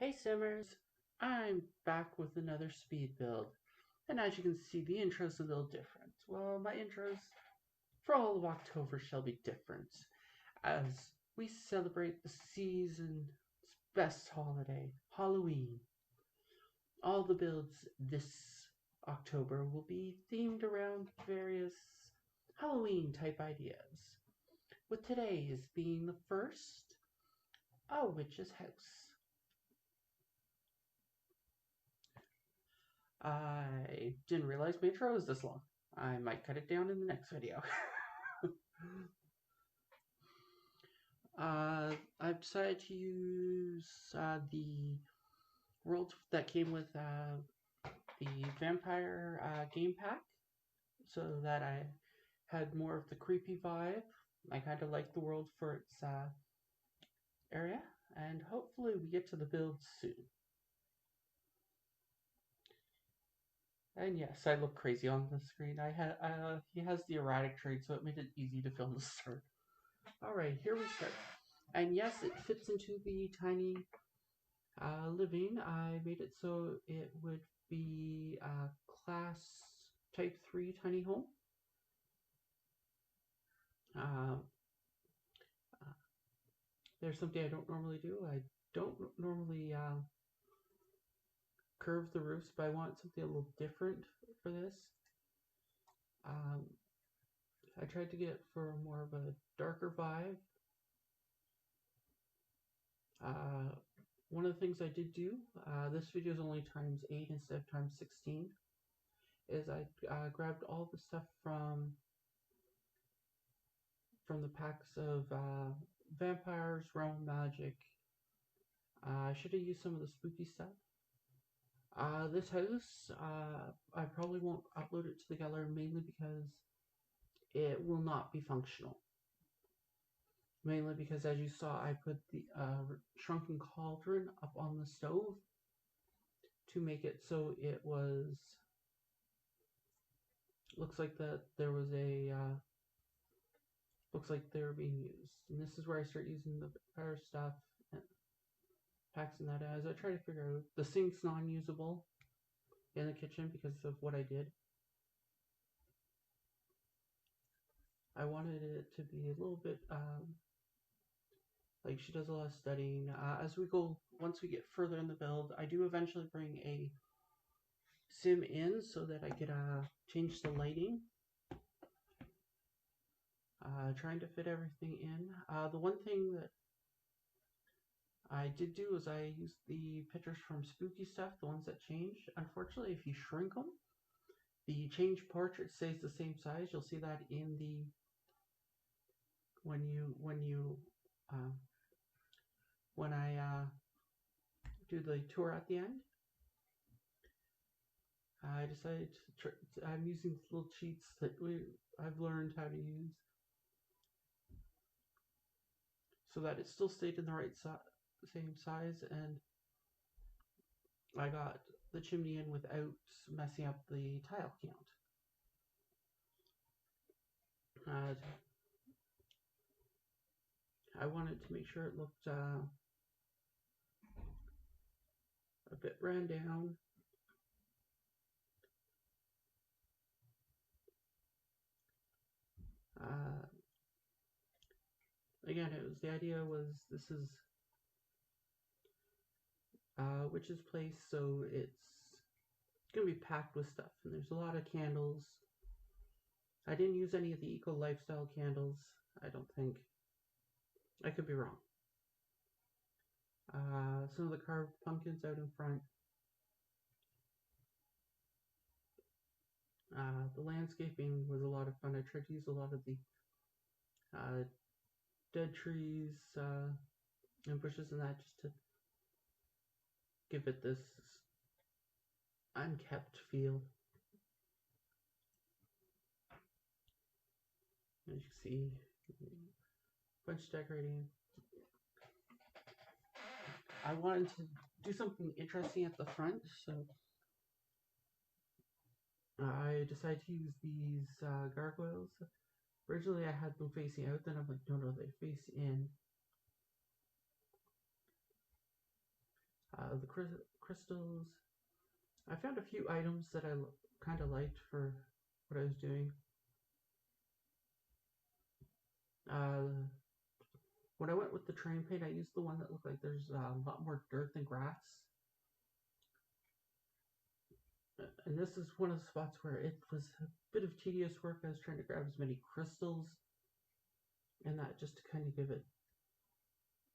Hey Simmers, I'm back with another speed build, and as you can see the intro's a little different. Well, my intros for all of October shall be different, as we celebrate the season's best holiday, Halloween. All the builds this October will be themed around various Halloween type ideas, with today's being the first, a witch's house. I didn't realize my intro was this long. I might cut it down in the next video. I've decided to use the world that came with the vampire game pack so that I had more of the creepy vibe. I kind of like the world for its area, and hopefully we get to the build soon. And yes, I look crazy on the screen. He has the erratic trait, so it made it easy to film the start. Alright, here we start. And yes, it fits into the tiny living. I made it so it would be a class type 3 tiny home. Uh, there's something I don't normally do. I don't normally curve the roofs, but I want something a little different for this. I tried to get for more of a darker vibe. One of the things I did do, this video is only times 8 instead of times 16, is I grabbed all the stuff from the packs of vampires, realm magic. I should have used some of the spooky stuff. This house, I probably won't upload it to the gallery mainly because it will not be functional. Mainly because, as you saw, I put the shrunken cauldron up on the stove to make it so it was. Looks like that there was a. Looks like they're being used, and this is where I start using the fire stuff, and packs and that. As I try to figure out, the sink's non-usable in the kitchen because of what I did. I wanted it to be a little bit like she does a lot of studying. As we go, once we get further in the build, I do eventually bring a sim in so that I could change the lighting. Trying to fit everything in. The one thing that I did do is I used the pictures from Spooky Stuff, the ones that change. Unfortunately, if you shrink them, the change portrait stays the same size. You'll see that in the when I do the tour at the end. I decided I'm using little cheats that I've learned how to use so that it still stayed in the right same size, and I got the chimney in without messing up the tile count. I wanted to make sure it looked a bit ran down. Again, the idea was this is witch's place, so it's gonna be packed with stuff, and there's a lot of candles. I didn't use any of the eco lifestyle candles. I don't think. I could be wrong. Some of the carved pumpkins out in front. The landscaping was a lot of fun. I tried to use a lot of the dead trees and bushes and that just to give it this unkept feel. As you see, bunch of decorating. I wanted to do something interesting at the front, so I decided to use these gargoyles. Originally I had them facing out, then I'm like, no, they face in. the crystals. I found a few items that I kind of liked for what I was doing. When I went with the train paint, I used the one that looked like there's a lot more dirt than grass. And this is one of the spots where it was a bit of tedious work. I was trying to grab as many crystals and that just to kind of give it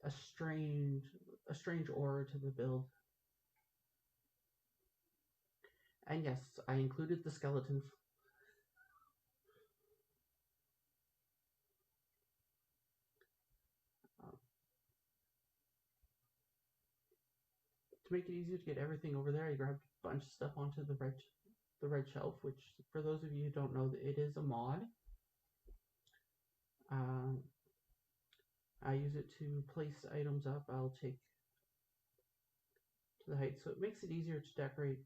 a strange aura to the build. And yes, I included the skeleton. To make it easier to get everything over there, I grabbed a bunch of stuff onto the red shelf, which for those of you who don't know, it is a mod. I use it to place items up. I'll take to the height, so it makes it easier to decorate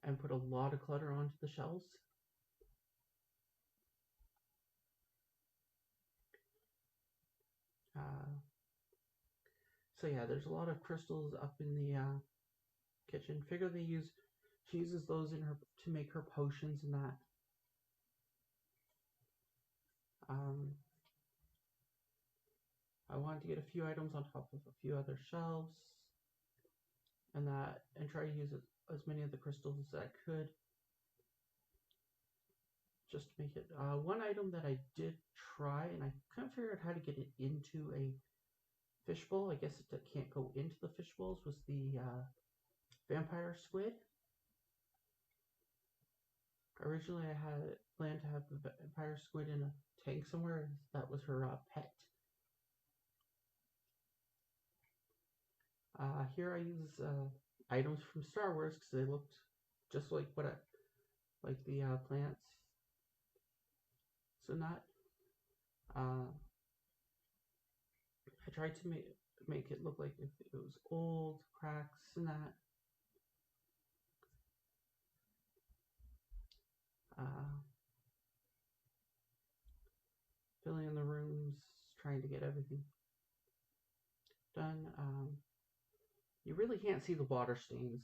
and put a lot of clutter onto the shelves. So yeah, there's a lot of crystals up in the kitchen. Figure she uses those in her to make her potions and that. I wanted to get a few items on top of a few other shelves, and try to use as many of the crystals as I could. Just to make it. One item that I did try, and I couldn't figure out how to get it into a fishbowl. I guess it can't go into the fishbowls. Was the vampire squid. Originally, I had planned to have the vampire squid in a tank somewhere. That was her pet. Here I use items from Star Wars because they looked just like like the plants. So not. I tried to make it look like if it was old, cracks, and that. Filling in the rooms, trying to get everything done. You really can't see the water stains,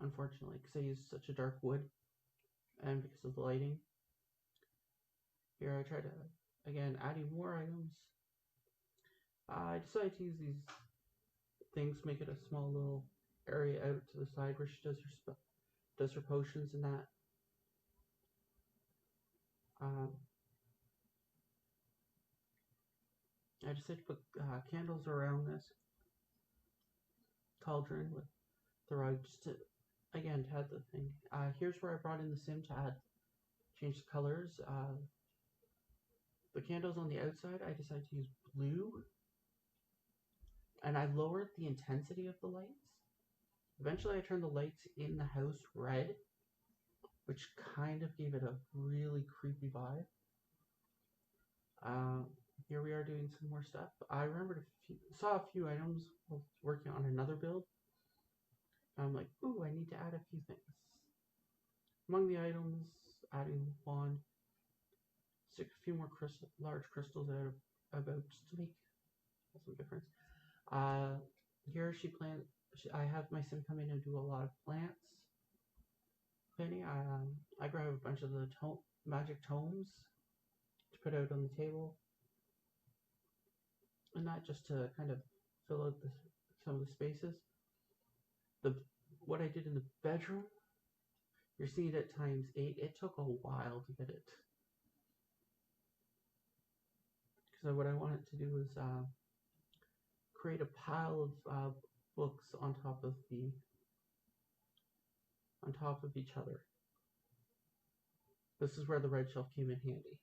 unfortunately, because I used such a dark wood and because of the lighting. Here I try to, again, adding more items. I decided to use these things, make it a small little area out to the side where she does her potions and that. I decided to put candles around this cauldron with the rug just to, again, to add the thing. Here's where I brought in the sim to change the colors. The candles on the outside, I decided to use blue, and I lowered the intensity of the lights. Eventually, I turned the lights in the house red, which kind of gave it a really creepy vibe. Here we are doing some more stuff. I saw a few items while working on another build. I'm like, ooh, I need to add a few things. Among the items, adding wand, stick a few more large crystals out about just to make some difference. Here I have my sim come in and do a lot of plants. Penny, I grab a bunch of the magic tomes to put out on the table, and not just to kind of fill out some of the spaces. What I did in the bedroom, you're seeing it at times 8. It took a while to get it, because what I wanted to do was create a pile of books on top of each other. This is where the red shelf came in handy.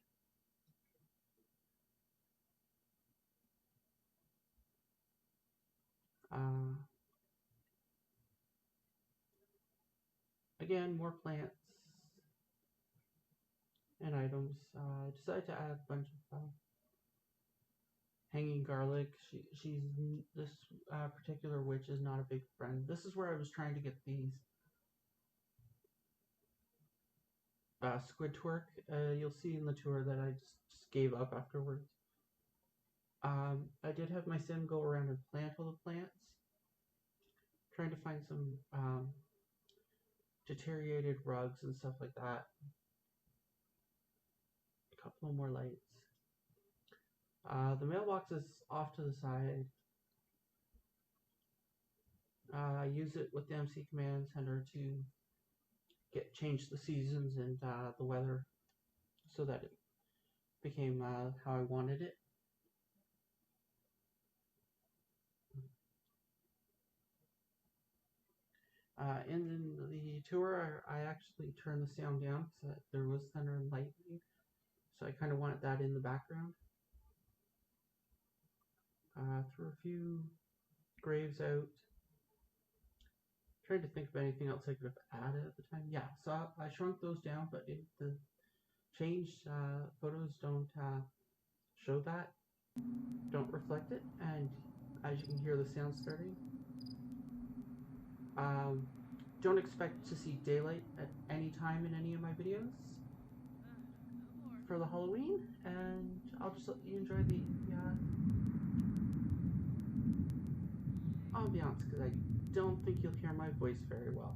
Again, more plants and items. I decided to add a bunch of hanging garlic. This particular witch is not a big friend. This is where I was trying to get these squid twerk. You'll see in the tour that I just gave up afterwards. I did have my sim go around and plant all the plants. trying to find some deteriorated rugs and stuff like that. A couple more lights. The mailbox is off to the side. I use it with the MC Command Center to change the seasons and the weather so that it became how I wanted it. In the tour, I actually turned the sound down because there was thunder and lightning, so I kind of wanted that in the background. Threw a few graves out. Tried to think of anything else I could have added at the time. Yeah, so I shrunk those down, but the changed photos don't show that, don't reflect it, and as you can hear the sound starting. Don't expect to see daylight at any time in any of my videos for the Halloween, and I'll just let you enjoy the ambiance because I don't think you'll hear my voice very well.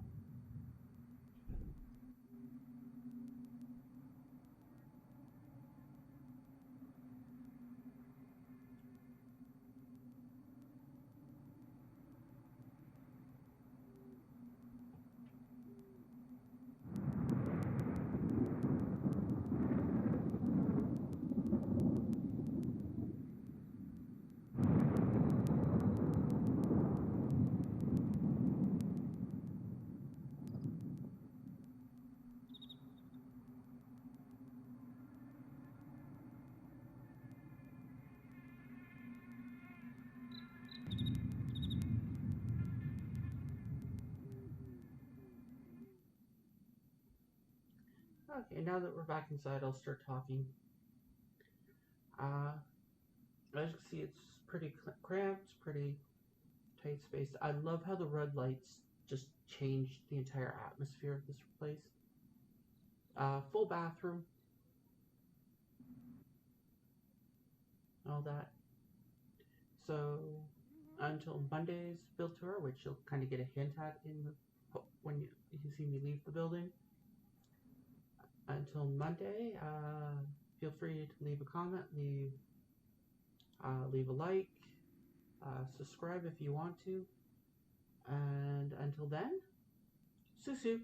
Okay, now that we're back inside, I'll start talking. As you can see, it's pretty cramped, pretty tight spaced. I love how the red lights just changed the entire atmosphere of this place. Full bathroom, all that. So until Monday's build tour, which you'll kind of get a hint at in the when you see me leave the building. Until Monday, feel free to leave a comment, leave a like, subscribe if you want to, and until then, Susu.